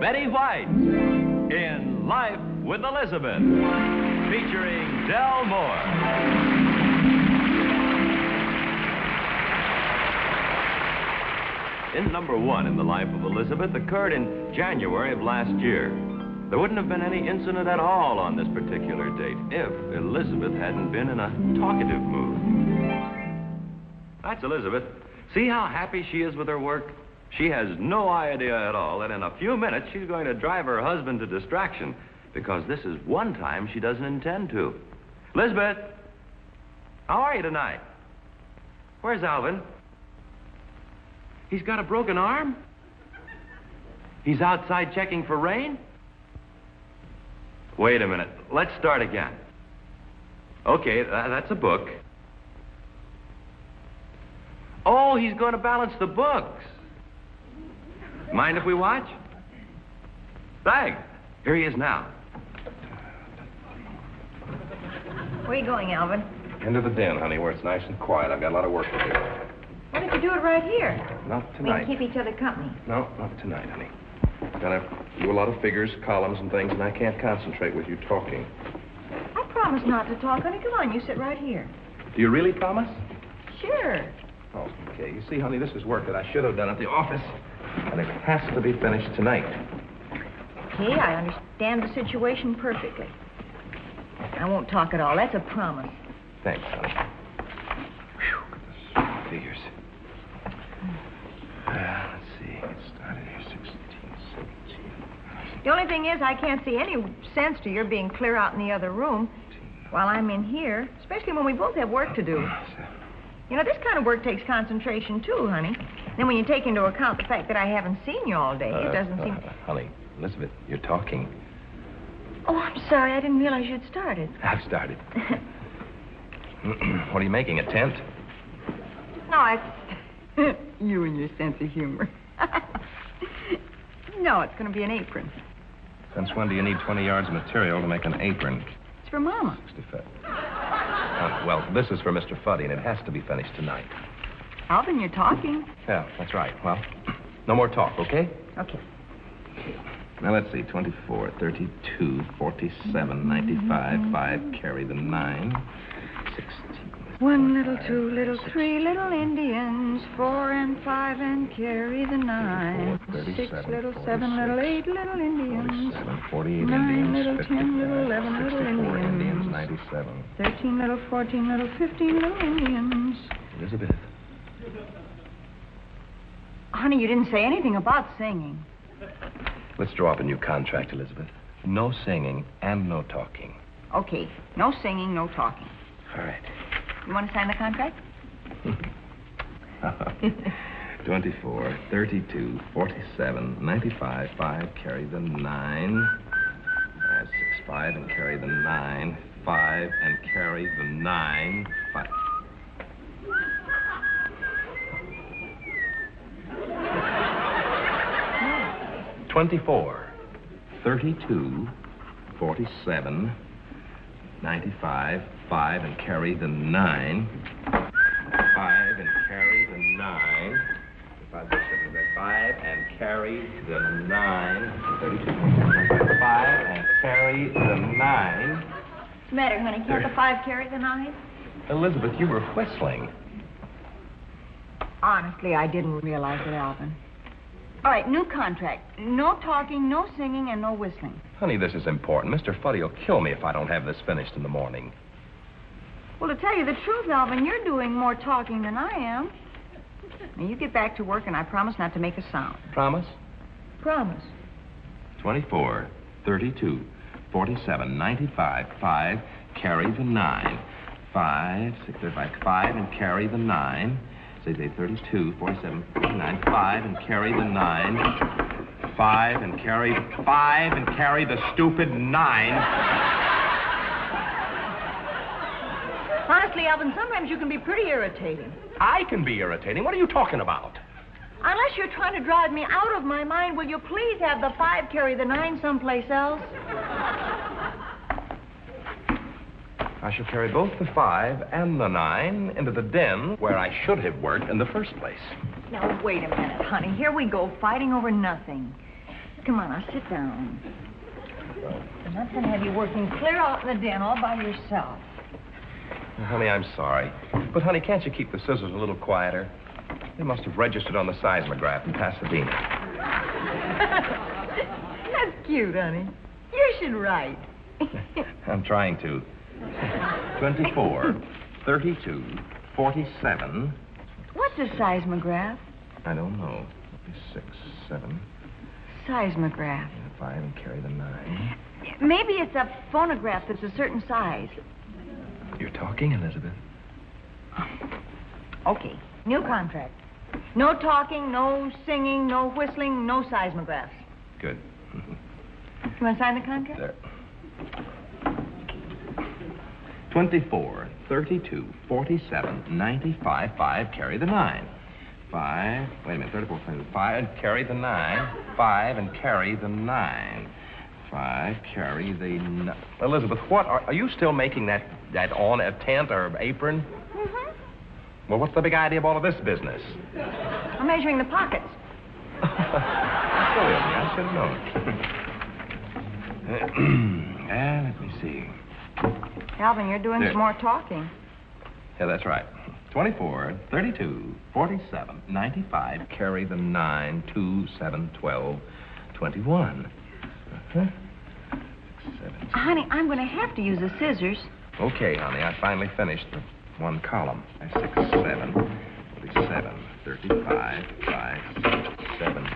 Betty White in Life with Elizabeth, featuring Del Moore. In number 1 in the Life of Elizabeth occurred in January of last year. There wouldn't have been any incident at all on this particular date if Elizabeth hadn't been in a talkative mood. That's Elizabeth. See how happy she is with her work? She has no idea at all that in a few minutes she's going to drive her husband to distraction, because this is one time she doesn't intend to. Elizabeth, how are you tonight? Where's Alvin? He's got a broken arm? He's outside checking for rain? Wait a minute. Let's start again. Okay, that's a book. Oh, he's going to balance the books. Mind if we watch? Thanks. Here he is now. Where are you going, Alvin? Into the den, honey, where it's nice and quiet. I've got a lot of work to do. Why don't you do it right here? Not We tonight. can keep each other company. No, not tonight, honey. I've got to do a lot of figures, columns, and things, and I can't concentrate with you talking. I promise not to talk, honey. Come on, you sit right here. Do you really promise? Sure. Oh, okay. You see, honey, this is work that I should have done at the office, and it has to be finished tonight. Okay, I understand the situation perfectly. I won't talk at all. That's a promise. Thanks, honey. Whew, goodness. Figures. Let's see. It started here 16, 17. The only thing is, I can't see any sense to your being clear out in the other room while I'm in here, especially when we both have work to do. You know, this kind of work takes concentration, too, honey. Then when you take into account the fact that I haven't seen you all day, it doesn't seem... Honey, Elizabeth, you're talking. Oh, I'm sorry. I didn't realize you'd started. I've started. What are you making, a tent? No, it's... you and your sense of humor. No, it's going to be an apron. Since when do you need 20 yards of material to make an apron? It's for Mama. 65. Well, this is for Mr. Fuddy, and it has to be finished tonight. Alvin, you're talking. Yeah, that's right. Well, no more talk, okay? Okay. Now, let's see. 24, 32, 47, 95, 5, carry the 9, 16. 1 little, 2 little, 3 little Indians, 4 and 5 and carry the 9. 6 little, 7 little, 8 little Indians. 47, 48 9 Indians, little, 55, 10 little, 11 little 64 Indians. Indians, 97. 13 little, 14 little, 15 little Indians. Elizabeth. Honey, you didn't say anything about singing. Let's draw up a new contract, Elizabeth. No singing and no talking. Okay. No singing, no talking. All right. You want to sign the contract? 24, 32, 47, 95, 5, carry the 9. 6, 5, and carry the 9. 5, and carry the 9. 5. No. 24, 32, 47, 95, 5, and carry the 9. 5, and carry the 9. 5, and carry the 9. 32, 5, and carry the 9. What's the matter, honey? Can't the 5 carry the 9? Elizabeth, you were whistling. Honestly, I didn't realize it, Alvin. All right, new contract. No talking, no singing, and no whistling. Honey, this is important. Mr. Fuddy will kill me if I don't have this finished in the morning. Well, to tell you the truth, Alvin, you're doing more talking than I am. Now, you get back to work, and I promise not to make a sound. Promise? Promise. 24, 32, 47, 95, 5, carry the 9. 5, 6, 5, and carry the 9. 32, 47, 49, 5, and carry the 9. 5, and carry the stupid 9. Honestly, Alvin, sometimes you can be pretty irritating. I can be irritating. What are you talking about? Unless you're trying to drive me out of my mind, will you please have the 5 carry the 9 someplace else? I shall carry both the 5 and the 9 into the den where I should have worked in the first place. Now, wait a minute, honey. Here we go, fighting over nothing. Come on, now, sit down. I'm not going to have you working clear out in the den all by yourself. Honey, I'm sorry. But, honey, can't you keep the scissors a little quieter? They must have registered on the seismograph in Pasadena. That's cute, honey. You should write. I'm trying to. 24, 32, 47. What's a seismograph? I don't know. 6, 7. Seismograph. 5 and carry the 9. Maybe it's a phonograph that's a certain size. You're talking, Elizabeth. Okay, new contract. No talking, no singing, no whistling, no seismographs. Good. You want to sign the contract? There. 24, 32, 47, 95, 5, carry the 9. 5, wait a minute, 34, 5, and carry the 9. 5, and carry the 9. 5, carry the... Elizabeth, what, are you still making that on a tent or apron? Mm-hmm. Well, what's the big idea of all of this business? I'm measuring the pockets. Silly of me, I should have known. Let me see. Alvin, you're doing There. some more talking. Yeah, that's right. 24, 32, 47, 95, carry the 9, 2, 7, 12, 21. 6, 7. Honey, I'm going to have to use the scissors. Okay, honey, I finally finished the one column. 6, 7, 47, 35, 5, 6, 7.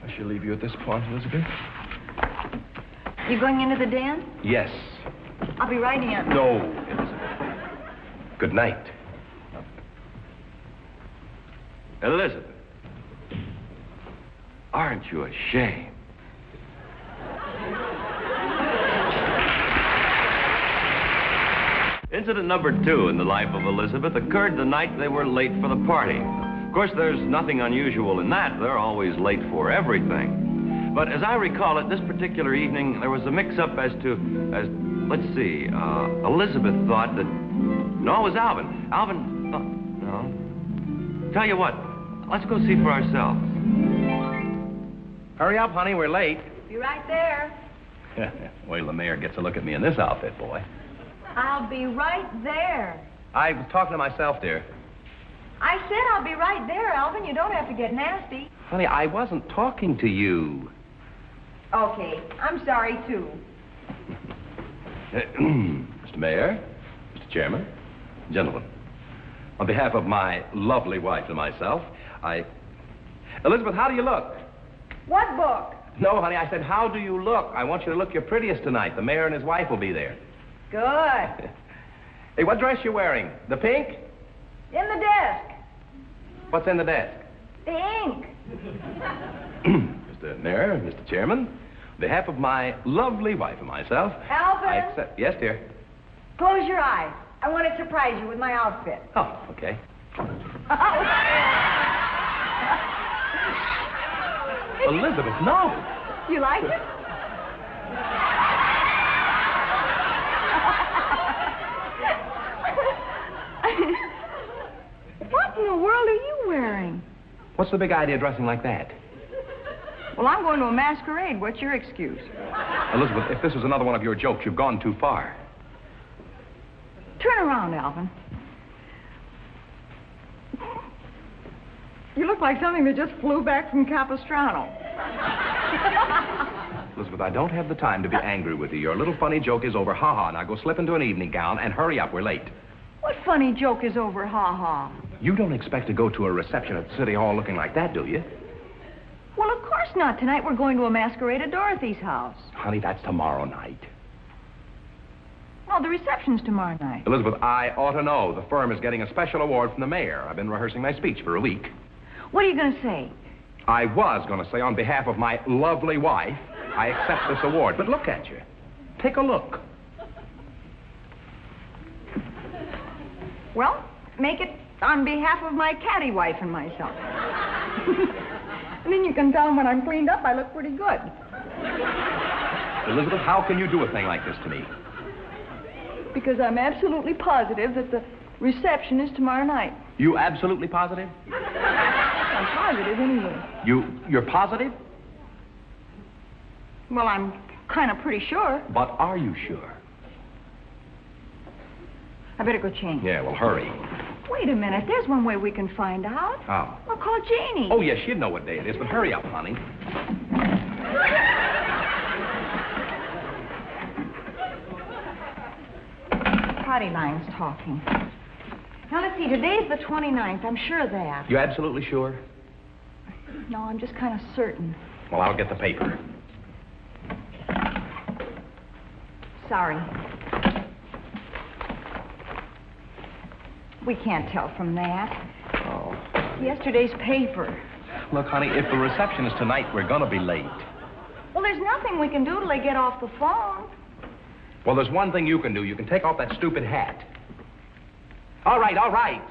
I shall leave you at this point, Elizabeth. You going into the den? Yes. I'll be right in. No, Elizabeth. Good night. Elizabeth, aren't you ashamed? Incident number 2 in the life of Elizabeth occurred the night they were late for the party. Of course, there's nothing unusual in that. They're always late for everything. But as I recall it, this particular evening, there was a mix-up let's see, Elizabeth thought that... No, it was Alvin. Alvin, no. Tell you what, let's go see for ourselves. Hurry up, honey, we're late. Be right there. Wait till the mayor gets a look at me in this outfit, boy. I'll be right there. I was talking to myself, dear. I said I'll be right there, Alvin. You don't have to get nasty. Honey, I wasn't talking to you. Okay, I'm sorry, too. Mr. Mayor, Mr. Chairman, gentlemen, on behalf of my lovely wife and myself, Elizabeth, how do you look? What book? No, honey, I said, how do you look? I want you to look your prettiest tonight. The mayor and his wife will be there. Good. Hey, what dress you wearing? The pink? In the desk. What's in the desk? The ink. Mr. Mayor, Mr. Chairman, on behalf of my lovely wife and myself, Alvin? I accept... Yes, dear? Close your eyes. I want to surprise you with my outfit. Oh, okay. Elizabeth, no. You like it? What in the world are you wearing? What's the big idea of dressing like that? Well, I'm going to a masquerade. What's your excuse? Elizabeth, if this was another one of your jokes, you've gone too far. Turn around, Alvin. You look like something that just flew back from Capistrano. Elizabeth, I don't have the time to be angry with you. Your little funny joke is over. Ha-ha. Now go slip into an evening gown and hurry up. We're late. What funny joke is over, ha-ha? You don't expect to go to a reception at City Hall looking like that, do you? Well, of course not. Tonight we're going to a masquerade at Dorothy's house. Honey, that's tomorrow night. Oh, the reception's tomorrow night. Elizabeth, I ought to know. The firm is getting a special award from the mayor. I've been rehearsing my speech for a week. What are you going to say? I was going to say on behalf of my lovely wife, I accept this award. But look at you. Take a look. Well, make it on behalf of my caddy wife and myself. And then you can tell them when I'm cleaned up, I look pretty good. Elizabeth, how can you do a thing like this to me? Because I'm absolutely positive that the reception is tomorrow night. You absolutely positive? I'm positive anyway. You're positive? Well, I'm kind of pretty sure. But are you sure? I better go change. Yeah, well, hurry. Wait a minute. There's one way we can find out. How? We'll call Janie. Oh, yes, she'd know what day it is, but hurry up, honey. Party line's talking. Now, let's see. Today's the 29th. I'm sure of that. You absolutely sure? No, I'm just kind of certain. Well, I'll get the paper. Sorry. We can't tell from that. Oh. Yesterday's paper. Look, honey, if the reception is tonight, we're going to be late. Well, there's nothing we can do till they get off the phone. Well, there's one thing you can do. You can take off that stupid hat. All right, all right.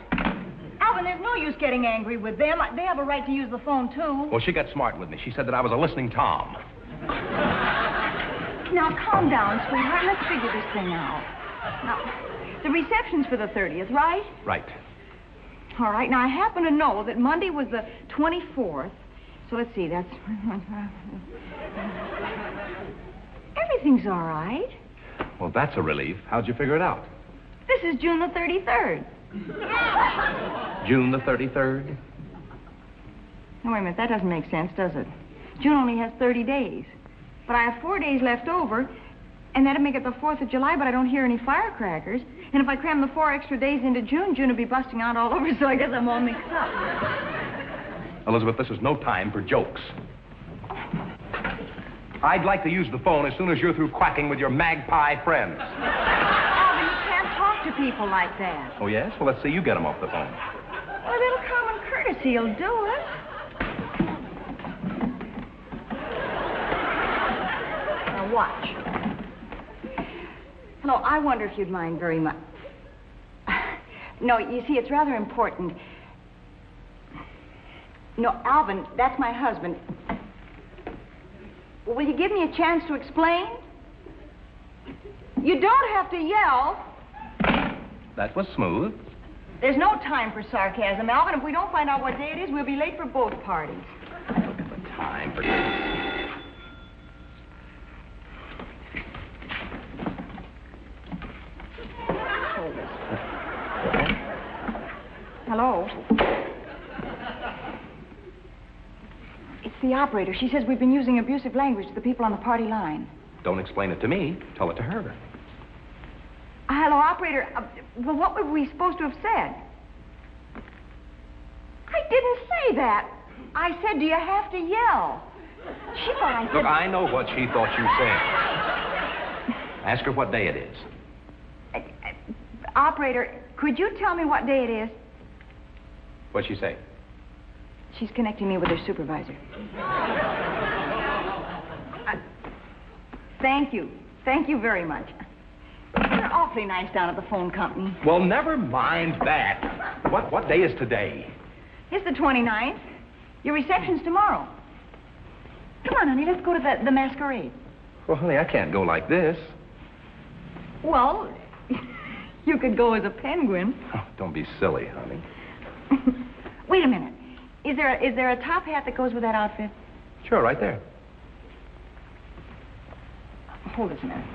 Alvin, there's no use getting angry with them. They have a right to use the phone, too. Well, she got smart with me. She said that I was a listening Tom. Now, calm down, sweetheart. Let's figure this thing out. Now, the reception's for the 30th, right? Right. All right. Now, I happen to know that Monday was the 24th. So let's see. That's... Everything's all right. Well, that's a relief. How'd you figure it out? This is June the 33rd. June the 33rd? Now, wait a minute. That doesn't make sense, does it? June only has 30 days. But I have 4 days left over, and that'd make it the 4th of July, but I don't hear any firecrackers. And if I cram the 4 extra days into June, June will be busting out all over, so I guess I'm all mixed up. Elizabeth, this is no time for jokes. I'd like to use the phone as soon as you're through quacking with your magpie friends. Alvin, you can't talk to people like that. Oh, yes? Well, let's see you get them off the phone. Well, a little common courtesy will do it. Now, watch. Hello, I wonder if you'd mind very much. No, you see, it's rather important. No, Alvin, that's my husband. Will you give me a chance to explain? You don't have to yell. That was smooth. There's no time for sarcasm, Alvin. If we don't find out what day it is, we'll be late for both parties. Look at the time for Hello? It's the operator. She says we've been using abusive language to the people on the party line. Don't explain it to me. Tell it to her. Hello, operator. Well, what were we supposed to have said? I didn't say that. I said, do you have to yell? She thought I said... Look, I know what she thought you said. Ask her what day it is. Operator, could you tell me what day it is? What'd she say? She's connecting me with her supervisor. Thank you. Thank you very much. You're awfully nice down at the phone company. Well, never mind that. What day is today? It's the 29th. Your reception's tomorrow. Come on, honey, let's go to the masquerade. Well, honey, I can't go like this. Well, you could go as a penguin. Oh, don't be silly, honey. Wait a minute. Is there a top hat that goes with that outfit? Sure, right there. Hold this a minute.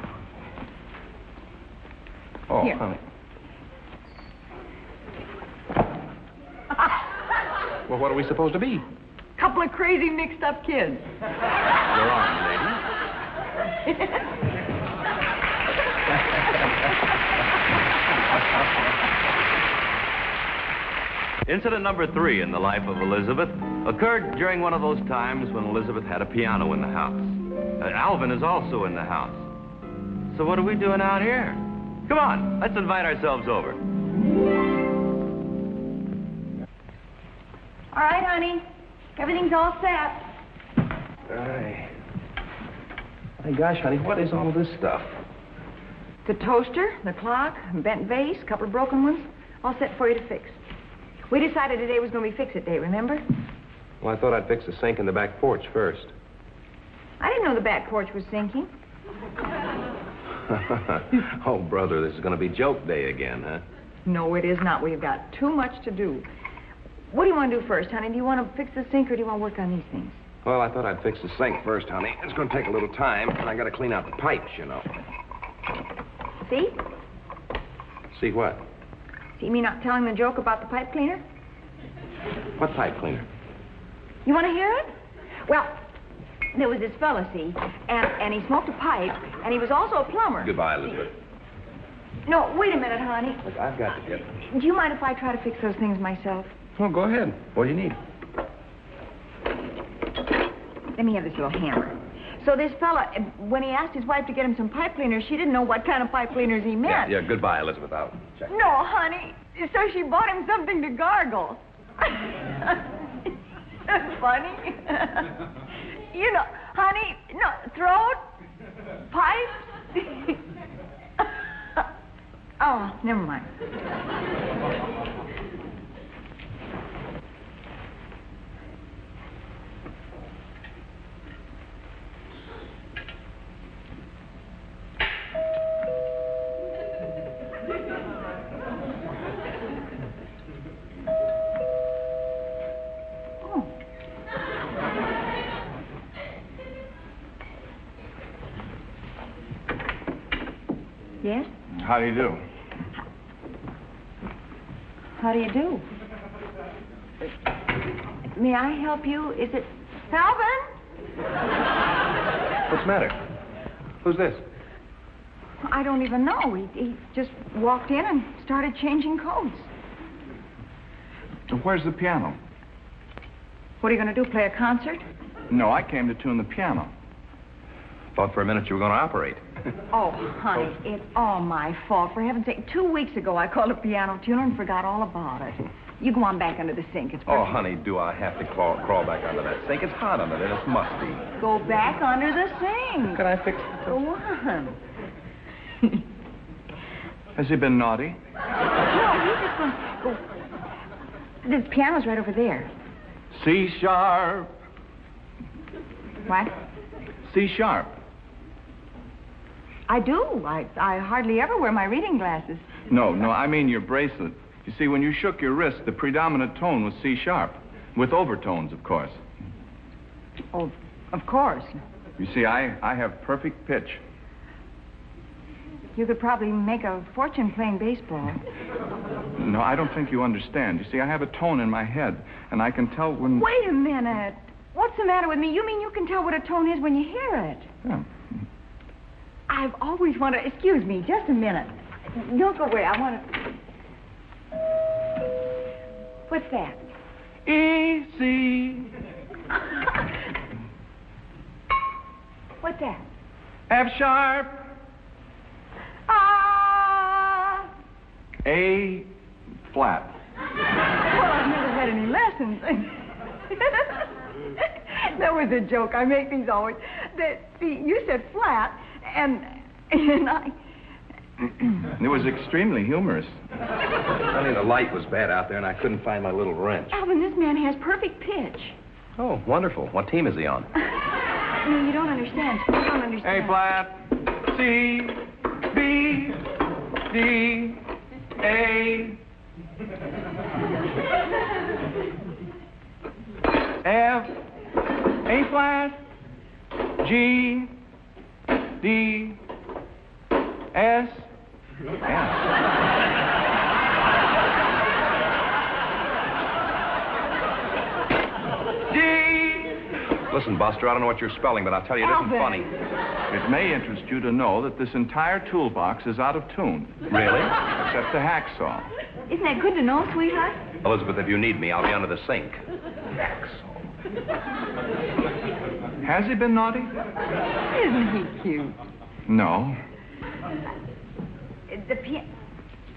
Oh, Here. honey. Well, what are we supposed to be? Couple of crazy mixed-up kids. You're on, lady. Incident number 3 in the life of Elizabeth occurred during one of those times when Elizabeth had a piano in the house. Alvin is also in the house. So what are we doing out here? Come on, let's invite ourselves over. All right, honey. Everything's all set. My gosh, honey, what is all this stuff? The toaster, the clock, bent vase, a couple of broken ones, all set for you to fix. We decided today was going to be fix-it day, remember? Well, I thought I'd fix the sink in the back porch first. I didn't know the back porch was sinking. Oh, brother, this is going to be joke day again, huh? No, it is not. We've got too much to do. What do you want to do first, honey? Do you want to fix the sink or do you want to work on these things? Well, I thought I'd fix the sink first, honey. It's going to take a little time, and I got to clean out the pipes, you know. See? See what? See me not telling the joke about the pipe cleaner? What pipe cleaner? You want to hear it? Well, there was this fella, see, and he smoked a pipe, and he was also a plumber. Goodbye, Elizabeth. No, wait a minute, honey. Look, I've got to get... Do you mind if I try to fix those things myself? Well, go ahead. What do you need? Let me have this little hammer. So this fella, when he asked his wife to get him some pipe cleaners, she didn't know what kind of pipe cleaners he meant. Yeah, goodbye, Elizabeth. I'll check. No, honey. So she bought him something to gargle. That's funny. You know, honey, no, throat, pipes. Oh, never mind. Yes? How do you do? How do you do? May I help you? Is it Calvin? What's the matter? Who's this? I don't even know. He just walked in and started changing codes. Where's the piano? What are you going to do, play a concert? No, I came to tune the piano. Thought for a minute you were going to operate. Oh, honey, it's all my fault. For heaven's sake, 2 weeks ago I called a piano tuner and forgot all about it. You go on back under the sink. It's Oh, perfect. honey, do I have to crawl back under that sink? It's hot under there. It's musty. Go back under the sink. Can I fix it? Go on. Has he been naughty? No, you just go. The piano's right over there. C sharp. What? C sharp. I do. I hardly ever wear my reading glasses. No, I mean your bracelet. You see, when you shook your wrist, the predominant tone was C sharp, with overtones, of course. Oh, of course. You see, I have perfect pitch. You could probably make a fortune playing baseball. No, I don't think you understand. You see, I have a tone in my head, and I can tell when... Wait a minute. What's the matter with me? You mean you can tell what a tone is when you hear it? Yeah. I've always wanted... Excuse me, just a minute. Don't go away. I want to... What's that? E, C. What's that? F sharp. Ah! A flat. Well, I've never had any lessons. That was a joke. I make these always. See, you said flat, and I... It was extremely humorous. Honey, the light was bad out there, and I couldn't find my little wrench. Alvin, this man has perfect pitch. Oh, wonderful. What team is he on? No, you don't understand. You don't understand. A flat. C. B. D. A. F. A flat. G. D. S. D. Listen, Buster, I don't know what you're spelling, but I'll tell you, it isn't Alvin. funny. It may interest you to know that this entire toolbox is out of tune. Really? Except the hacksaw. Isn't that good to know, sweetheart? Elizabeth, if you need me, I'll be under the sink. Has he been naughty? Isn't he cute? No.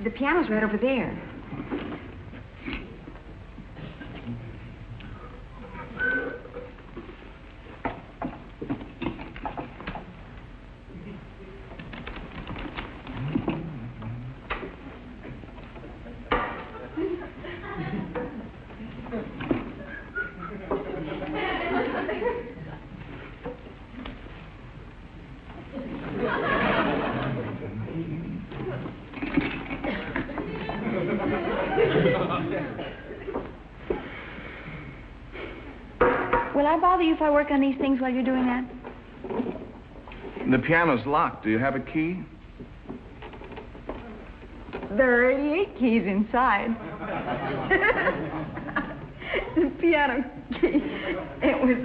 The piano's right over there. you if I work on these things while you're doing that? The piano's locked. Do you have a key? There are 88 keys inside. The piano key. It was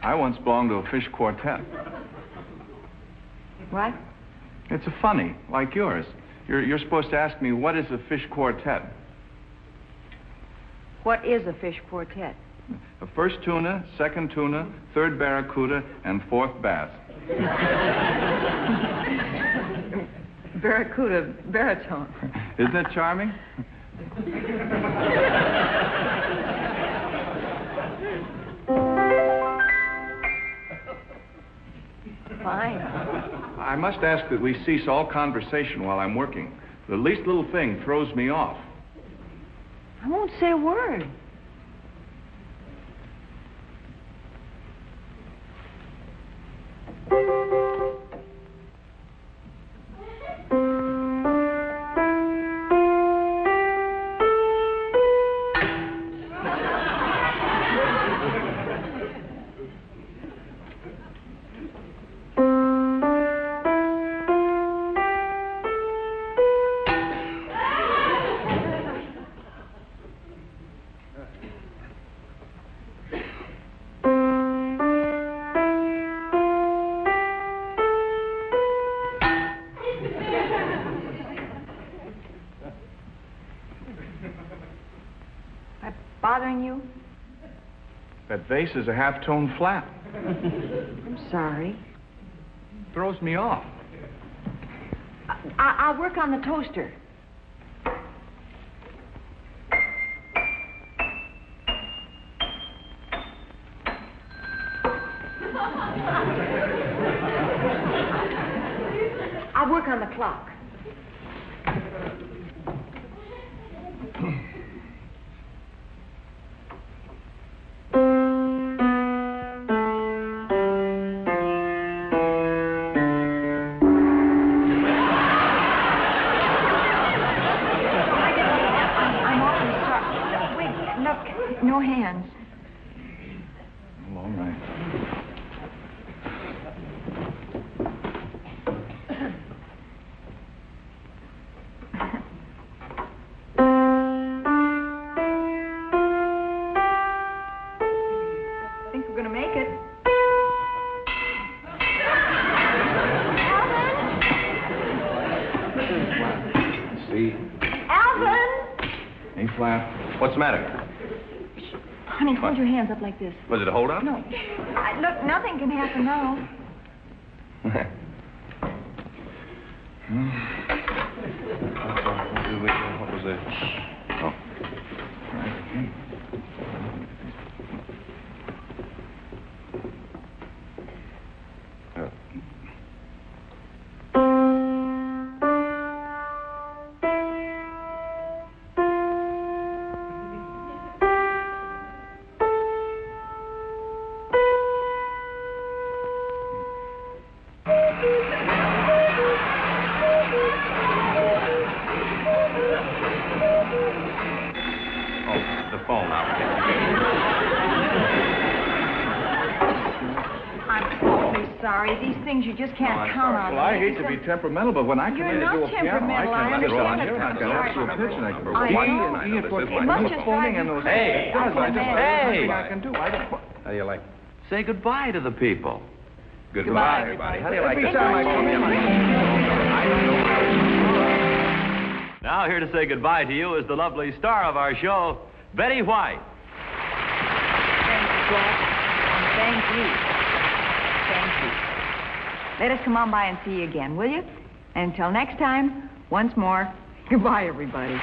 I once belonged to a fish quartet. What? It's a funny, like yours. You're supposed to ask me, what is a fish quartet? What is a fish quartet? A first tuna, second tuna, third barracuda, and fourth bass. Barracuda, baritone. Isn't that charming? Fine. I must ask that we cease all conversation while I'm working. The least little thing throws me off. I won't say a word. Bothering you? That bass is a half-tone flat. I'm sorry. Throws me off. I'll work on the toaster. I'll work on the clock. No hands. All right. Think we're gonna make it. C. Alvin! A flat. What's the matter? Honey, hold your hands up like this. Was it a hold-up? No. Look, nothing can happen now. What was it? Oh. Sorry, these things you just can't count on. Well, I hate to be temperamental, but when I come in to do a piano, I can let it roll on here, and I've got absolute pitch, and I can roll E and E, of course, phoning and those. Hey! Hey! I can do. How do you like? Say goodbye to the people. Goodbye, everybody. How do you like this? Now, here to say goodbye to you is the lovely star of our show, Betty White. Thank you, Jack. Thank you. Thank you. Let us come on by and see you again, will you? And until next time, once more, goodbye, everybody.